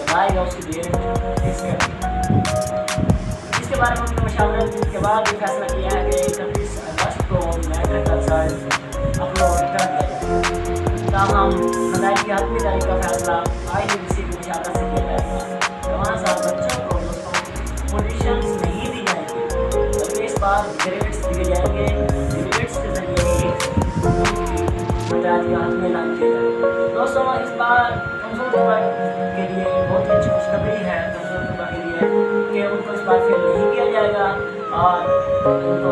जब आएगा उसकी डेट फिक्स कर दी। इसके बारे में उन्होंने मशावरत के बाद ये फैसला किया है कि 31 अगस्त को मैट्रिक का रिजल्ट अपलोड कर दिया जाए। ताहम नदाई की हतमी तारीख का फैसला IUC की मशावरत से किया जाएगा। जवान साहब बच्चों को दोस्तों पोजीशंस नहीं दी जाएंगी, बल्कि इस बार ग्रेड्स दिए जाएंगे। ग्रेड्स के जरिए ही उनकी नदाई की हतमी ऐलान किया जाएगा। दोस्तों इस बार कमजोर तबका के लिए बहुत ही अच्छी खुशखबरी है कमजोर तबका के लिए कि उनको इस बार फेल नहीं किया जाएगा और उनको